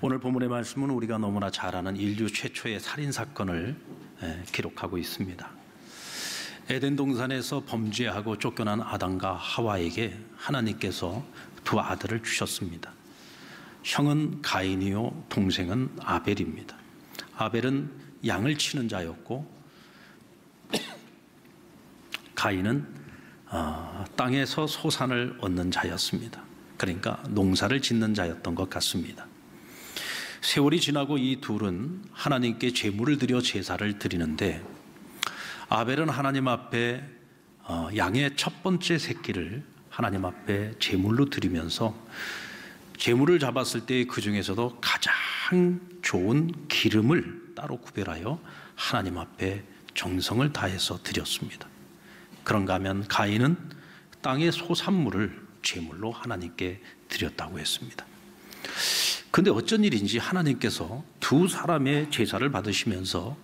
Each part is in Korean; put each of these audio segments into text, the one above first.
오늘 본문의 말씀은 우리가 너무나 잘 아는 인류 최초의 살인사건을 기록하고 있습니다. 에덴 동산에서 범죄하고 쫓겨난 아담과 하와에게 하나님께서 두 아들을 주셨습니다. 형은 가인이요 동생은 아벨입니다. 아벨은 양을 치는 자였고 가인은 땅에서 소산을 얻는 자였습니다. 그러니까 농사를 짓는 자였던 것 같습니다. 세월이 지나고 이 둘은 하나님께 제물을 드려 제사를 드리는데 아벨은 하나님 앞에 양의 첫 번째 새끼를 하나님 앞에 제물로 드리면서 제물을 잡았을 때 그 중에서도 가장 좋은 기름을 따로 구별하여 하나님 앞에 정성을 다해서 드렸습니다. 그런가 하면 가인은 땅의 소산물을 제물로 하나님께 드렸다고 했습니다. 그런데 어쩐 일인지 하나님께서 두 사람의 제사를 받으시면서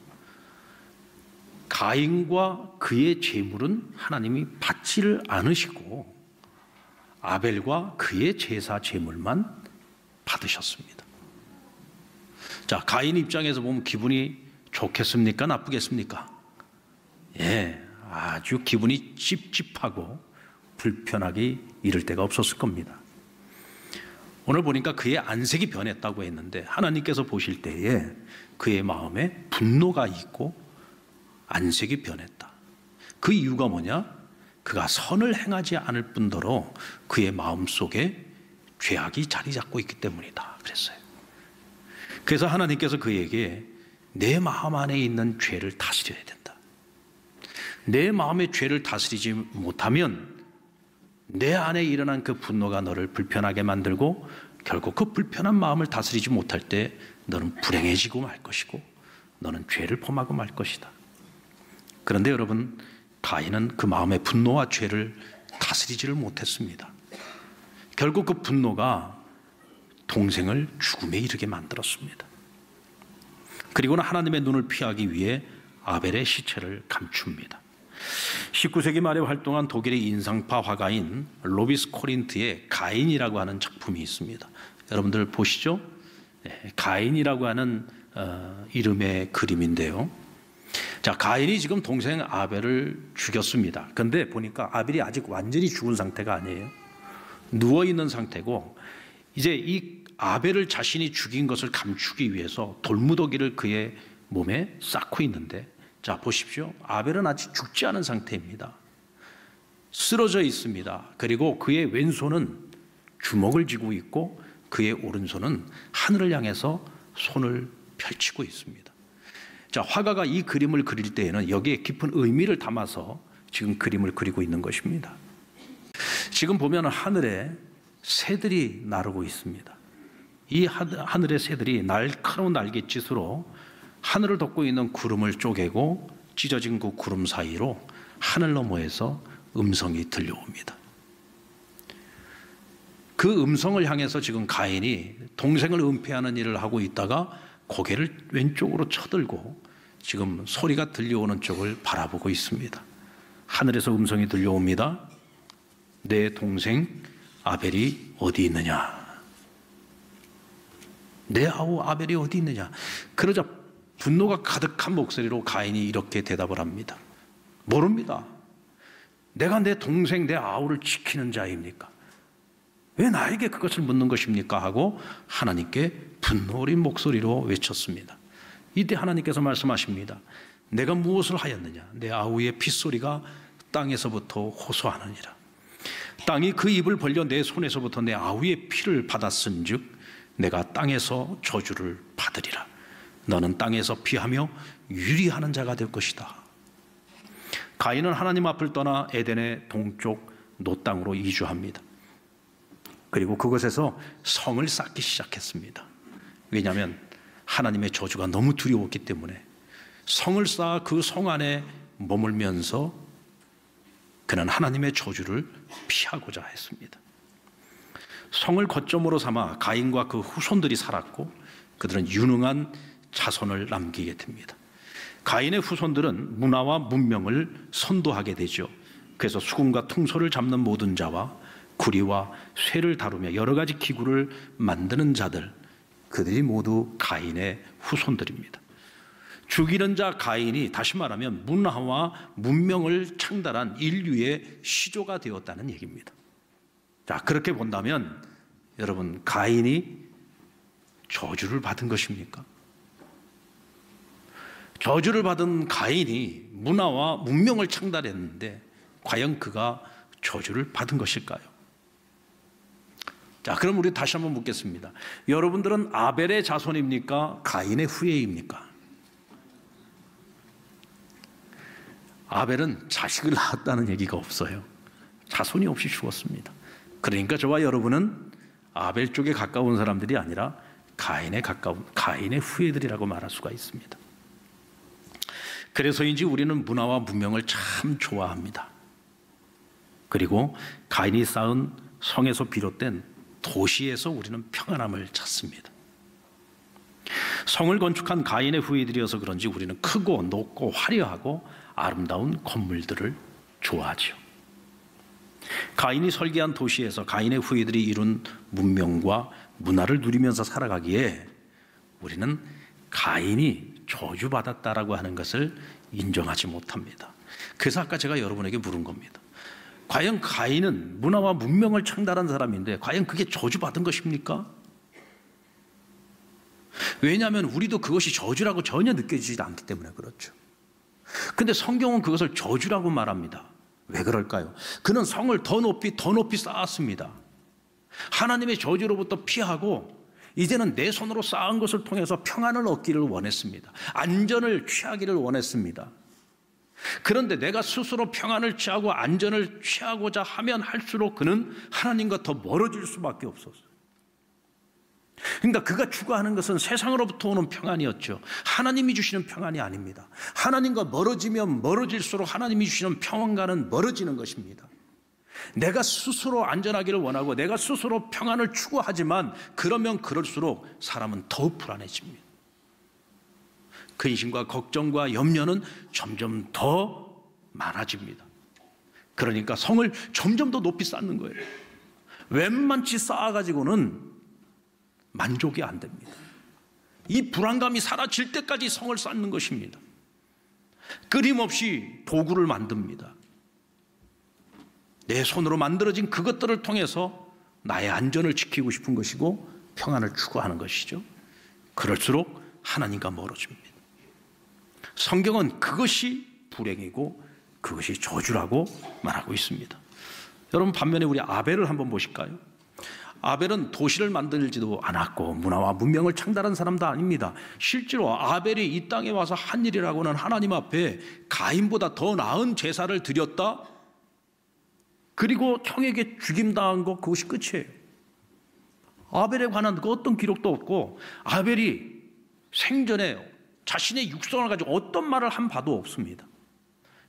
가인과 그의 제물은 하나님이 받지를 않으시고 아벨과 그의 제사 제물만 받으셨습니다. 자, 가인 입장에서 보면 기분이 좋겠습니까? 나쁘겠습니까? 아주 기분이 찝찝하고 불편하기 이를 데가 없었을 겁니다. 오늘 보니까 그의 안색이 변했다고 했는데 하나님께서 보실 때에 그의 마음에 분노가 있고 안색이 변했다. 그 이유가 뭐냐? 그가 선을 행하지 않을 뿐더러 그의 마음속에 죄악이 자리 잡고 있기 때문이다 그랬어요. 그래서 하나님께서 그에게 내 마음 안에 있는 죄를 다스려야 된다. 내 마음의 죄를 다스리지 못하면 내 안에 일어난 그 분노가 너를 불편하게 만들고 결국 그 불편한 마음을 다스리지 못할 때 너는 불행해지고 말 것이고 너는 죄를 범하고 말 것이다. 그런데 여러분, 가인은 그 마음의 분노와 죄를 다스리지를 못했습니다. 결국 그 분노가 동생을 죽음에 이르게 만들었습니다. 그리고는 하나님의 눈을 피하기 위해 아벨의 시체를 감춥니다. 19세기 말에 활동한 독일의 인상파 화가인 로비스 코린트의 가인이라고 하는 작품이 있습니다. 여러분들 보시죠? 가인이라고 하는 이름의 그림인데요. 자, 가인이 지금 동생 아벨을 죽였습니다. 그런데 보니까 아벨이 아직 완전히 죽은 상태가 아니에요. 누워있는 상태고 이제 이 아벨을 자신이 죽인 것을 감추기 위해서 돌무더기를 그의 몸에 쌓고 있는데, 자 보십시오. 아벨은 아직 죽지 않은 상태입니다. 쓰러져 있습니다. 그리고 그의 왼손은 주먹을 쥐고 있고 그의 오른손은 하늘을 향해서 손을 펼치고 있습니다. 자, 화가가 이 그림을 그릴 때에는 여기에 깊은 의미를 담아서 지금 그림을 그리고 있는 것입니다. 지금 보면 하늘에 새들이 나르고 있습니다. 이 하늘의 새들이 날카로운 날갯짓으로 하늘을 덮고 있는 구름을 쪼개고 찢어진 그 구름 사이로 하늘 너머에서 음성이 들려옵니다. 그 음성을 향해서 지금 가인이 동생을 은폐하는 일을 하고 있다가 고개를 왼쪽으로 쳐들고 지금 소리가 들려오는 쪽을 바라보고 있습니다. 하늘에서 음성이 들려옵니다. 내 동생 아벨이 어디 있느냐? 내 아우 아벨이 어디 있느냐? 그러자 분노가 가득한 목소리로 가인이 이렇게 대답을 합니다. 모릅니다. 내가 내 동생 내 아우를 지키는 자입니까? 왜 나에게 그것을 묻는 것입니까? 하고 하나님께 분노 어린 목소리로 외쳤습니다. 이때 하나님께서 말씀하십니다. 내가 무엇을 하였느냐? 내 아우의 핏소리가 땅에서부터 호소하느니라. 땅이 그 입을 벌려 내 손에서부터 내 아우의 피를 받았은즉 내가 땅에서 저주를 받으리라. 너는 땅에서 피하며 유리하는 자가 될 것이다. 가인은 하나님 앞을 떠나 에덴의 동쪽 노땅으로 이주합니다. 그리고 그곳에서 성을 쌓기 시작했습니다. 왜냐하면 하나님의 저주가 너무 두려웠기 때문에 성을 쌓아 그 성 안에 머물면서 그는 하나님의 저주를 피하고자 했습니다. 성을 거점으로 삼아 가인과 그 후손들이 살았고 그들은 유능한 자손을 남기게 됩니다. 가인의 후손들은 문화와 문명을 선도하게 되죠. 그래서 수금과 퉁소를 잡는 모든 자와 구리와 쇠를 다루며 여러 가지 기구를 만드는 자들, 그들이 모두 가인의 후손들입니다. 죽이는 자 가인이 다시 말하면 문화와 문명을 창달한 인류의 시조가 되었다는 얘기입니다. 자, 그렇게 본다면 여러분, 가인이 저주를 받은 것입니까? 저주를 받은 가인이 문화와 문명을 창달했는데 과연 그가 저주를 받은 것일까요? 자, 그럼 우리 다시 한번 묻겠습니다. 여러분들은 아벨의 자손입니까? 가인의 후예입니까? 아벨은 자식을 낳았다는 얘기가 없어요. 자손이 없이 죽었습니다. 그러니까 저와 여러분은 아벨 쪽에 가까운 사람들이 아니라 가인에 가까운 가인의 후예들이라고 말할 수가 있습니다. 그래서인지 우리는 문화와 문명을 참 좋아합니다. 그리고 가인이 쌓은 성에서 비롯된 도시에서 우리는 평안함을 찾습니다. 성을 건축한 가인의 후예들이어서 그런지 우리는 크고 높고 화려하고 아름다운 건물들을 좋아하죠. 가인이 설계한 도시에서 가인의 후예들이 이룬 문명과 문화를 누리면서 살아가기에 우리는 가인이 저주받았다라고 하는 것을 인정하지 못합니다. 그래서 아까 제가 여러분에게 물은 겁니다. 과연 가인은 문화와 문명을 창달한 사람인데 과연 그게 저주받은 것입니까? 왜냐하면 우리도 그것이 저주라고 전혀 느껴지지 않기 때문에 그렇죠. 근데 성경은 그것을 저주라고 말합니다. 왜 그럴까요? 그는 성을 더 높이 쌓았습니다. 하나님의 저주로부터 피하고 이제는 내 손으로 쌓은 것을 통해서 평안을 얻기를 원했습니다. 안전을 취하기를 원했습니다. 그런데 내가 스스로 평안을 취하고 안전을 취하고자 하면 할수록 그는 하나님과 더 멀어질 수밖에 없었어요. 그러니까 그가 추구하는 것은 세상으로부터 오는 평안이었죠. 하나님이 주시는 평안이 아닙니다. 하나님과 멀어지면 멀어질수록 하나님이 주시는 평안과는 멀어지는 것입니다. 내가 스스로 안전하기를 원하고 내가 스스로 평안을 추구하지만 그러면 그럴수록 사람은 더욱 불안해집니다. 근심과 걱정과 염려는 점점 더 많아집니다. 그러니까 성을 점점 더 높이 쌓는 거예요. 웬만치 쌓아가지고는 만족이 안 됩니다. 이 불안감이 사라질 때까지 성을 쌓는 것입니다. 끊임없이 도구를 만듭니다. 내 손으로 만들어진 그것들을 통해서 나의 안전을 지키고 싶은 것이고 평안을 추구하는 것이죠. 그럴수록 하나님과 멀어집니다. 성경은 그것이 불행이고 그것이 저주라고 말하고 있습니다. 여러분, 반면에 우리 아벨을 한번 보실까요? 아벨은 도시를 만들지도 않았고 문화와 문명을 창달한 사람도 아닙니다. 실제로 아벨이 이 땅에 와서 한 일이라고는 하나님 앞에 가인보다 더 나은 제사를 드렸다, 그리고 청에게 죽임당한 것, 그것이 끝이에요. 아벨에 관한 그 어떤 기록도 없고 아벨이 생전에 자신의 육성을 가지고 어떤 말을 한 바도 없습니다.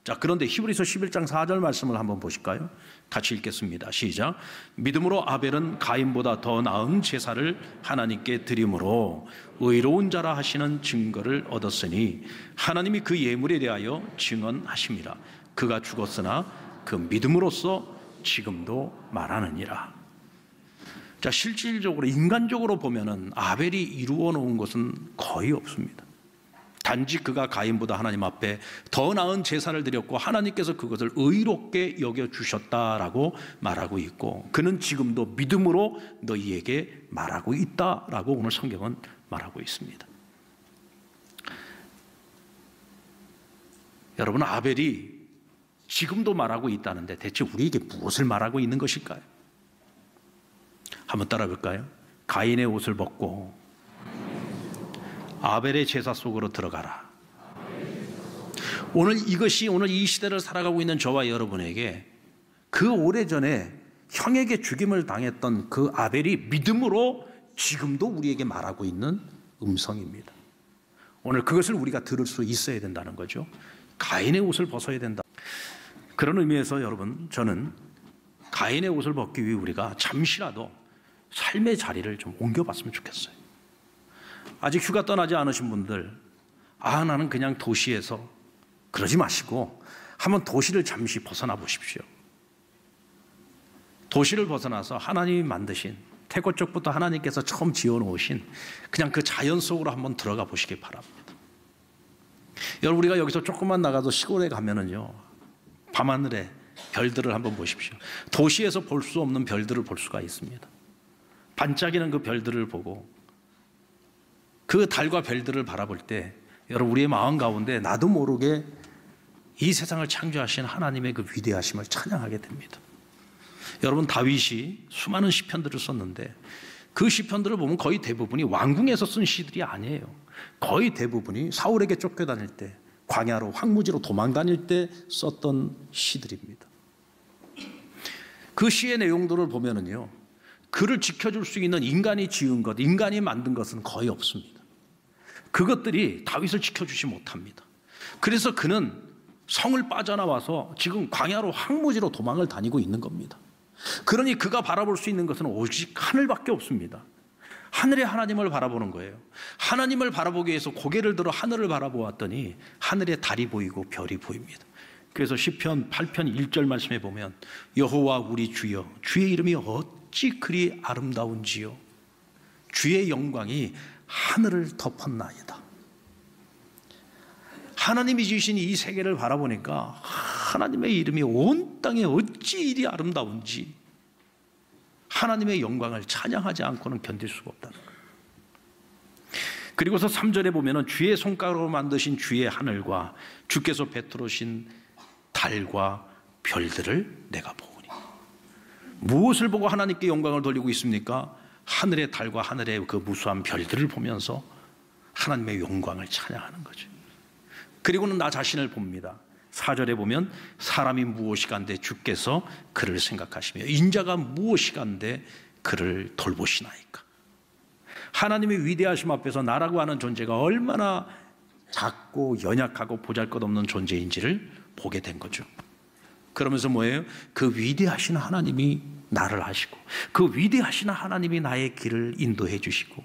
자, 그런데 히브리서 11장 4절 말씀을 한번 보실까요? 같이 읽겠습니다. 시작. 믿음으로 아벨은 가인보다 더 나은 제사를 하나님께 드림으로 의로운 자라 하시는 증거를 얻었으니 하나님이 그 예물에 대하여 증언하심이라. 그가 죽었으나 그 믿음으로써 지금도 말하느니라. 자, 실질적으로 인간적으로 보면은 아벨이 이루어 놓은 것은 거의 없습니다. 단지 그가 가인보다 하나님 앞에 더 나은 제사를 드렸고 하나님께서 그것을 의롭게 여겨주셨다라고 말하고 있고 그는 지금도 믿음으로 너희에게 말하고 있다라고 오늘 성경은 말하고 있습니다. 여러분, 아벨이 지금도 말하고 있다는데 대체 우리에게 무엇을 말하고 있는 것일까요? 한번 따라 볼까요? 가인의 옷을 벗고 아벨의 제사 속으로 들어가라. 오늘 이것이 오늘 이 시대를 살아가고 있는 저와 여러분에게 그 오래전에 형에게 죽임을 당했던 그 아벨이 믿음으로 지금도 우리에게 말하고 있는 음성입니다. 오늘 그것을 우리가 들을 수 있어야 된다는 거죠. 가인의 옷을 벗어야 된다. 그런 의미에서 여러분, 저는 가인의 옷을 벗기 위해 우리가 잠시라도 삶의 자리를 좀 옮겨봤으면 좋겠어요. 아직 휴가 떠나지 않으신 분들, 나는 그냥 도시에서, 그러지 마시고 한번 도시를 잠시 벗어나 보십시오. 도시를 벗어나서 하나님이 만드신 태고 쪽부터 하나님께서 처음 지어놓으신 그냥 그 자연 속으로 한번 들어가 보시기 바랍니다. 여러분, 우리가 여기서 조금만 나가도 시골에 가면은요, 밤하늘에 별들을 한번 보십시오. 도시에서 볼 수 없는 별들을 볼 수가 있습니다. 반짝이는 그 별들을 보고 그 달과 별들을 바라볼 때 여러분, 우리의 마음 가운데 나도 모르게 이 세상을 창조하신 하나님의 그 위대하심을 찬양하게 됩니다. 여러분, 다윗이 수많은 시편들을 썼는데 그 시편들을 보면 거의 대부분이 왕궁에서 쓴 시들이 아니에요. 거의 대부분이 사울에게 쫓겨다닐 때, 광야로 황무지로 도망다닐 때 썼던 시들입니다. 그 시의 내용들을 보면은요, 그를 지켜줄 수 있는 인간이 지은 것, 인간이 만든 것은 거의 없습니다. 그것들이 다윗을 지켜주지 못합니다. 그래서 그는 성을 빠져나와서 지금 광야로 황무지로 도망을 다니고 있는 겁니다. 그러니 그가 바라볼 수 있는 것은 오직 하늘밖에 없습니다. 하늘의 하나님을 바라보는 거예요. 하나님을 바라보기 위해서 고개를 들어 하늘을 바라보았더니 하늘에 달이 보이고 별이 보입니다. 그래서 시편 8편 1절 말씀에 보면 여호와 우리 주여, 주의 이름이 어찌 그리 아름다운지요, 주의 영광이 하늘을 덮었나이다. 하나님이 지으신 이 세계를 바라보니까 하나님의 이름이 온 땅에 어찌 이리 아름다운지 하나님의 영광을 찬양하지 않고는 견딜 수가 없다는 거예요. 그리고서 3절에 보면 주의 손가락으로 만드신 주의 하늘과 주께서 베풀으신 달과 별들을 내가 보오니. 무엇을 보고 하나님께 영광을 돌리고 있습니까? 하늘의 달과 하늘의 그 무수한 별들을 보면서 하나님의 영광을 찬양하는 거죠. 그리고는 나 자신을 봅니다. 4절에 보면 사람이 무엇이간데 주께서 그를 생각하시며 인자가 무엇이간데 그를 돌보시나이까. 하나님의 위대하심 앞에서 나라고 하는 존재가 얼마나 작고 연약하고 보잘것없는 존재인지를 보게 된 거죠. 그러면서 뭐예요? 그 위대하신 하나님이 나를 아시고 그 위대하신 하나님이 나의 길을 인도해 주시고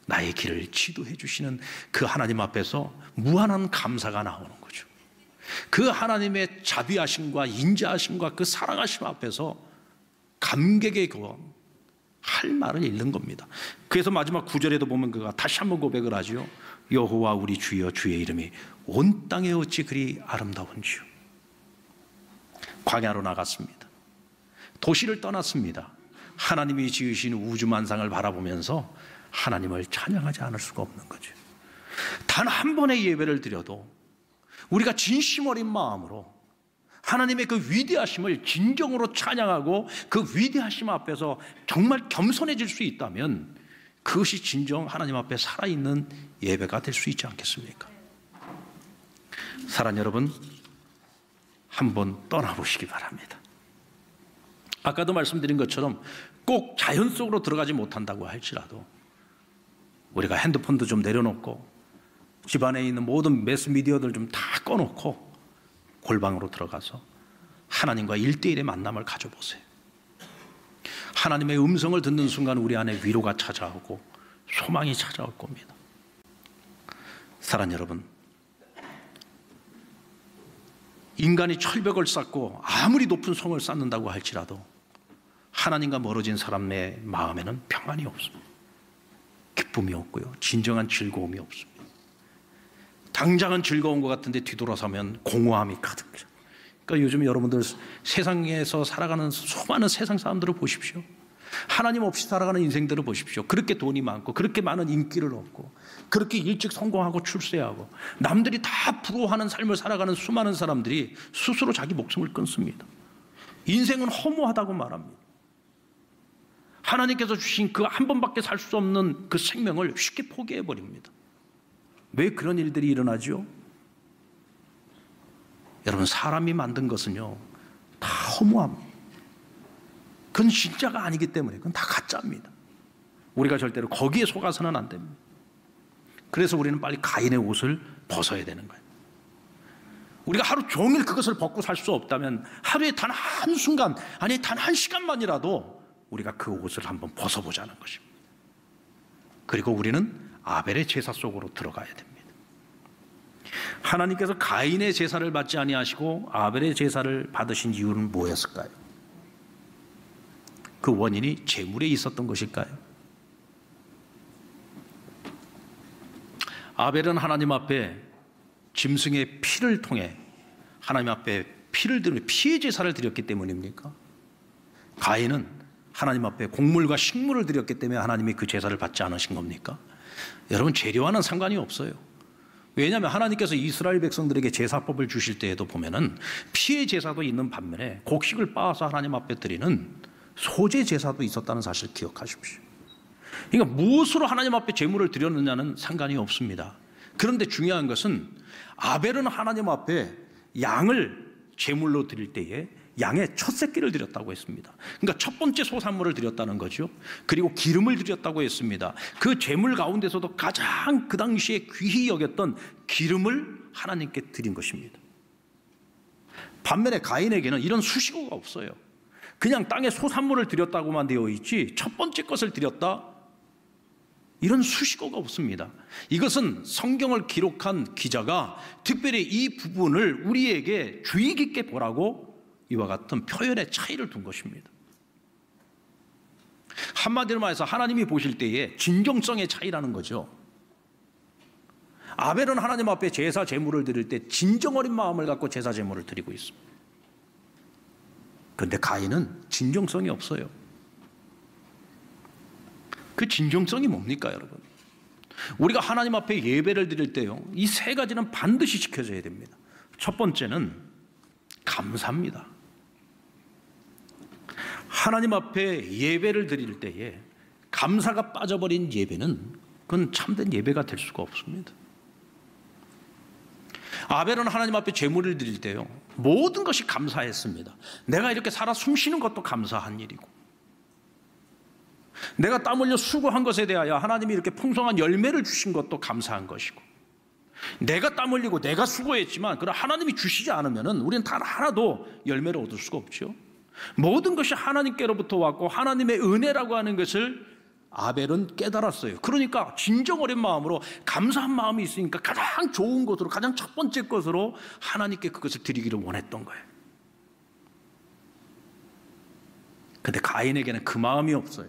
나의 길을 지도해 주시는 그 하나님 앞에서 무한한 감사가 나오는 거죠. 그 하나님의 자비하심과 인자하심과 그 사랑하심 앞에서 감격의 할 말을 잃는 겁니다. 그래서 마지막 9절에도 보면 그가 다시 한번 고백을 하죠. 여호와 우리 주여, 주의 이름이 온 땅에 어찌 그리 아름다운지요. 광야로 나갔습니다. 도시를 떠났습니다. 하나님이 지으신 우주만상을 바라보면서 하나님을 찬양하지 않을 수가 없는 거죠. 단 한 번의 예배를 드려도 우리가 진심 어린 마음으로 하나님의 그 위대하심을 진정으로 찬양하고 그 위대하심 앞에서 정말 겸손해질 수 있다면 그것이 진정 하나님 앞에 살아있는 예배가 될 수 있지 않겠습니까? 사랑하는 여러분, 한번 떠나보시기 바랍니다. 아까도 말씀드린 것처럼 꼭 자연 속으로 들어가지 못한다고 할지라도 우리가 핸드폰도 좀 내려놓고 집안에 있는 모든 매스미디어들 좀 다 꺼놓고 골방으로 들어가서 하나님과 1대1의 만남을 가져보세요. 하나님의 음성을 듣는 순간 우리 안에 위로가 찾아오고 소망이 찾아올 겁니다. 사랑하는 여러분, 인간이 철벽을 쌓고 아무리 높은 성을 쌓는다고 할지라도 하나님과 멀어진 사람의 마음에는 평안이 없습니다. 기쁨이 없고요, 진정한 즐거움이 없습니다. 당장은 즐거운 것 같은데 뒤돌아서면 공허함이 가득해요. 그러니까 요즘 여러분들 세상에서 살아가는 수많은 세상 사람들을 보십시오. 하나님 없이 살아가는 인생들을 보십시오. 그렇게 돈이 많고 그렇게 많은 인기를 얻고 그렇게 일찍 성공하고 출세하고 남들이 다 부러워하는 삶을 살아가는 수많은 사람들이 스스로 자기 목숨을 끊습니다. 인생은 허무하다고 말합니다. 하나님께서 주신 그 한 번밖에 살 수 없는 그 생명을 쉽게 포기해버립니다. 왜 그런 일들이 일어나죠? 여러분, 사람이 만든 것은요 다 허무합니다. 그건 진짜가 아니기 때문에 그건 다 가짜입니다. 우리가 절대로 거기에 속아서는 안 됩니다. 그래서 우리는 빨리 가인의 옷을 벗어야 되는 거예요. 우리가 하루 종일 그것을 벗고 살 수 없다면 하루에 단 한순간, 아니 단 한 시간만이라도 우리가 그 옷을 한번 벗어보자는 것입니다. 그리고 우리는 아벨의 제사 속으로 들어가야 됩니다. 하나님께서 가인의 제사를 받지 아니하시고 아벨의 제사를 받으신 이유는 뭐였을까요? 그 원인이 제물에 있었던 것일까요? 아벨은 하나님 앞에 짐승의 피를 통해 하나님 앞에 피를 드리는 피의 제사를 드렸기 때문입니까? 가인은 하나님 앞에 곡물과 식물을 드렸기 때문에 하나님이 그 제사를 받지 않으신 겁니까? 여러분, 재료와는 상관이 없어요. 왜냐하면 하나님께서 이스라엘 백성들에게 제사법을 주실 때에도 보면은 피의 제사도 있는 반면에 곡식을 빻아서 하나님 앞에 드리는 소제 제사도 있었다는 사실을 기억하십시오. 그러니까 무엇으로 하나님 앞에 제물을 드렸느냐는 상관이 없습니다. 그런데 중요한 것은 아벨은 하나님 앞에 양을 제물로 드릴 때에 양의 첫 새끼를 드렸다고 했습니다. 그러니까 첫 번째 소산물을 드렸다는 거죠. 그리고 기름을 드렸다고 했습니다. 그 제물 가운데서도 가장 그 당시에 귀히 여겼던 기름을 하나님께 드린 것입니다. 반면에 가인에게는 이런 수식어가 없어요. 그냥 땅에 소산물을 드렸다고만 되어 있지 첫 번째 것을 드렸다, 이런 수식어가 없습니다. 이것은 성경을 기록한 기자가 특별히 이 부분을 우리에게 주의 깊게 보라고 이와 같은 표현의 차이를 둔 것입니다. 한마디로 말해서 하나님이 보실 때에 진정성의 차이라는 거죠. 아벨은 하나님 앞에 제사 제물을 드릴 때 진정 어린 마음을 갖고 제사 제물을 드리고 있습니다. 그런데 가인은 진정성이 없어요. 그 진정성이 뭡니까, 여러분? 우리가 하나님 앞에 예배를 드릴 때요, 이 세 가지는 반드시 지켜져야 됩니다. 첫 번째는 감사입니다. 하나님 앞에 예배를 드릴 때에 감사가 빠져버린 예배는 그건 참된 예배가 될 수가 없습니다. 아벨은 하나님 앞에 제물을 드릴 때요, 모든 것이 감사했습니다. 내가 이렇게 살아 숨쉬는 것도 감사한 일이고, 내가 땀 흘려 수고한 것에 대하여 하나님이 이렇게 풍성한 열매를 주신 것도 감사한 것이고, 내가 땀 흘리고 내가 수고했지만 그러나 하나님이 주시지 않으면 우리는 단 하나도 열매를 얻을 수가 없죠. 모든 것이 하나님께로부터 왔고 하나님의 은혜라고 하는 것을 아벨은 깨달았어요. 그러니까 진정 어린 마음으로 감사한 마음이 있으니까 가장 좋은 것으로, 가장 첫 번째 것으로 하나님께 그것을 드리기를 원했던 거예요. 그런데 가인에게는 그 마음이 없어요.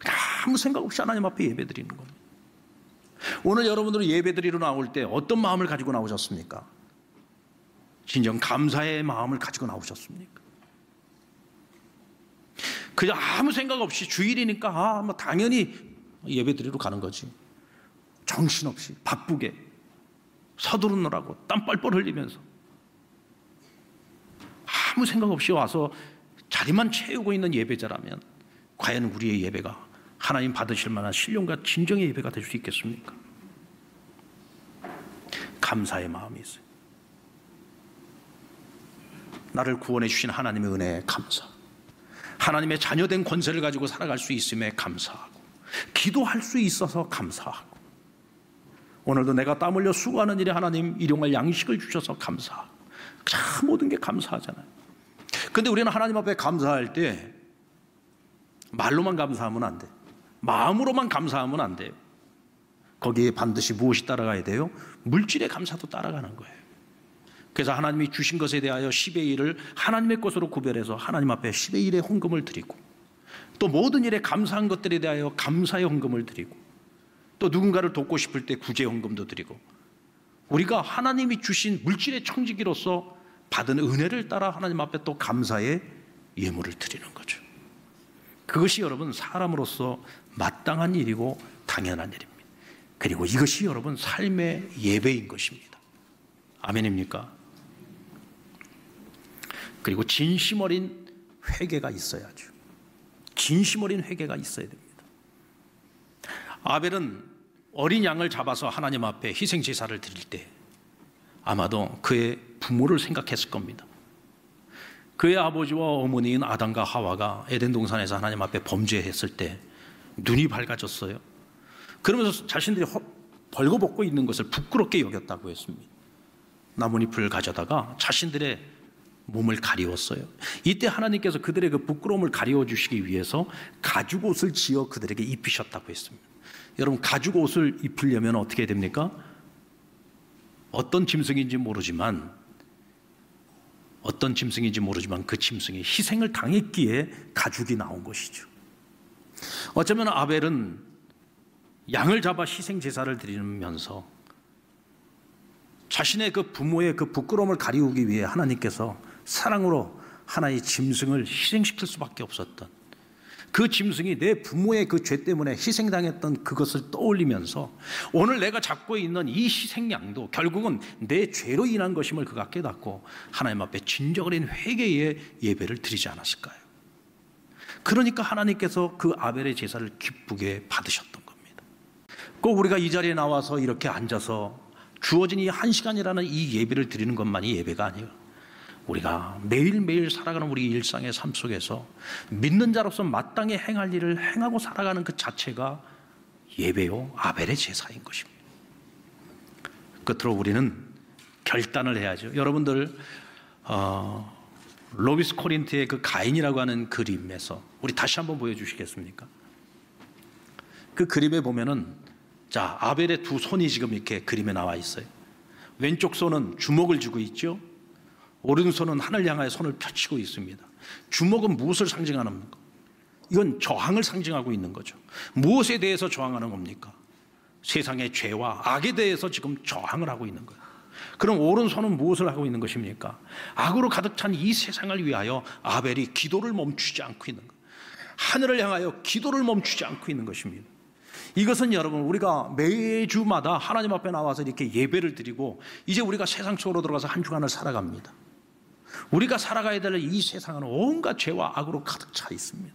그냥 아무 생각 없이 하나님 앞에 예배드리는 겁니다. 오늘 여러분들은 예배드리러 나올 때 어떤 마음을 가지고 나오셨습니까? 진정 감사의 마음을 가지고 나오셨습니까? 그냥 아무 생각 없이 주일이니까 뭐 당연히 예배드리러 가는 거지. 정신없이 바쁘게 서두르느라고 땀 뻘뻘 흘리면서 아무 생각 없이 와서 자리만 채우고 있는 예배자라면 과연 우리의 예배가 하나님 받으실 만한 신령과 진정의 예배가 될 수 있겠습니까? 감사의 마음이 있어요. 나를 구원해 주신 하나님의 은혜에 감사, 하나님의 자녀된 권세를 가지고 살아갈 수 있음에 감사하고, 기도할 수 있어서 감사하고, 오늘도 내가 땀 흘려 수고하는 일에 하나님 일용할 양식을 주셔서 감사하고, 참 모든 게 감사하잖아요. 그런데 우리는 하나님 앞에 감사할 때 말로만 감사하면 안 돼요. 마음으로만 감사하면 안 돼요. 거기에 반드시 무엇이 따라가야 돼요? 물질의 감사도 따라가는 거예요. 그래서 하나님이 주신 것에 대하여 10의 1을 하나님의 것으로 구별해서 하나님 앞에 10의 1의 헌금을 드리고, 또 모든 일에 감사한 것들에 대하여 감사의 헌금을 드리고, 또 누군가를 돕고 싶을 때 구제 헌금도 드리고, 우리가 하나님이 주신 물질의 청지기로서 받은 은혜를 따라 하나님 앞에 또 감사의 예물을 드리는 거죠. 그것이 여러분 사람으로서 마땅한 일이고 당연한 일입니다. 그리고 이것이 여러분 삶의 예배인 것입니다. 아멘입니까? 그리고 진심 어린 회개가 있어야죠. 진심 어린 회개가 있어야 됩니다. 아벨은 어린 양을 잡아서 하나님 앞에 희생 제사를 드릴 때 아마도 그의 부모를 생각했을 겁니다. 그의 아버지와 어머니인 아담과 하와가 에덴 동산에서 하나님 앞에 범죄했을 때 눈이 밝아졌어요. 그러면서 자신들이 벌거벗고 있는 것을 부끄럽게 여겼다고 했습니다. 나뭇잎을 가져다가 자신들의 몸을 가리웠어요. 이때 하나님께서 그들의 그 부끄러움을 가리워 주시기 위해서 가죽 옷을 지어 그들에게 입히셨다고 했습니다. 여러분, 가죽 옷을 입히려면 어떻게 됩니까? 어떤 짐승인지 모르지만 어떤 짐승인지 모르지만 그 짐승이 희생을 당했기에 가죽이 나온 것이죠. 어쩌면 아벨은 양을 잡아 희생 제사를 드리면서 자신의 그 부모의 그 부끄러움을 가리우기 위해 하나님께서 사랑으로 하나의 짐승을 희생시킬 수밖에 없었던, 그 짐승이 내 부모의 그 죄 때문에 희생당했던 그것을 떠올리면서 오늘 내가 잡고 있는 이 희생양도 결국은 내 죄로 인한 것임을 그가 깨닫고 하나님 앞에 진정어린 회개의 예배를 드리지 않았을까요? 그러니까 하나님께서 그 아벨의 제사를 기쁘게 받으셨던 겁니다. 꼭 우리가 이 자리에 나와서 이렇게 앉아서 주어진 이 1시간이라는 이 예배를 드리는 것만이 예배가 아니에요. 우리가 매일매일 살아가는 우리 일상의 삶 속에서 믿는 자로서 마땅히 행할 일을 행하고 살아가는 그 자체가 예배요 아벨의 제사인 것입니다. 끝으로 우리는 결단을 해야죠. 여러분들 로비스 코린트의 그 가인이라고 하는 그림에서 우리 다시 한번 보여주시겠습니까? 그 그림에 보면은 자, 아벨의 두 손이 지금 이렇게 그림에 나와 있어요. 왼쪽 손은 주먹을 쥐고 있죠. 오른손은 하늘 향하여 손을 펼치고 있습니다. 주먹은 무엇을 상징하는 겁니까? 이건 저항을 상징하고 있는 거죠. 무엇에 대해서 저항하는 겁니까? 세상의 죄와 악에 대해서 지금 저항을 하고 있는 거예요. 그럼 오른손은 무엇을 하고 있는 것입니까? 악으로 가득 찬 이 세상을 위하여 아벨이 기도를 멈추지 않고 있는 거예요. 하늘을 향하여 기도를 멈추지 않고 있는 것입니다. 이것은 여러분, 우리가 매주마다 하나님 앞에 나와서 이렇게 예배를 드리고 이제 우리가 세상 속으로 들어가서 한 주간을 살아갑니다. 우리가 살아가야 될 이 세상은 온갖 죄와 악으로 가득 차 있습니다.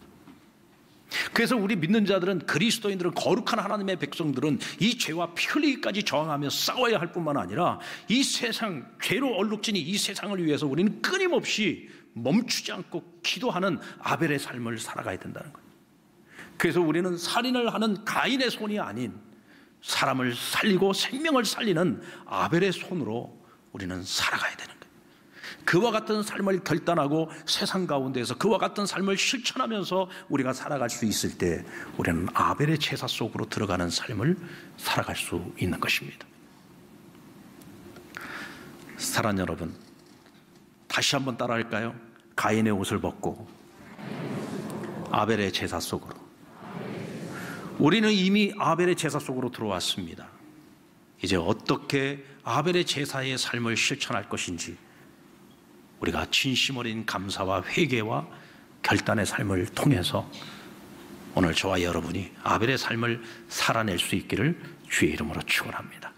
그래서 우리 믿는 자들은, 그리스도인들은, 거룩한 하나님의 백성들은 이 죄와 피 흘리기까지 저항하며 싸워야 할 뿐만 아니라 이 세상, 죄로 얼룩진 이 세상을 위해서 우리는 끊임없이 멈추지 않고 기도하는 아벨의 삶을 살아가야 된다는 거예요. 그래서 우리는 살인을 하는 가인의 손이 아닌 사람을 살리고 생명을 살리는 아벨의 손으로 우리는 살아가야 되는 거예요. 그와 같은 삶을 결단하고 세상 가운데에서 그와 같은 삶을 실천하면서 우리가 살아갈 수 있을 때 우리는 아벨의 제사 속으로 들어가는 삶을 살아갈 수 있는 것입니다. 사랑하는 여러분, 다시 한번 따라할까요? 가인의 옷을 벗고 아벨의 제사 속으로. 우리는 이미 아벨의 제사 속으로 들어왔습니다. 이제 어떻게 아벨의 제사의 삶을 실천할 것인지 우리가 진심 어린 감사와 회개와 결단의 삶을 통해서 오늘 저와 여러분이 아벨의 삶을 살아낼 수 있기를 주의 이름으로 축원합니다.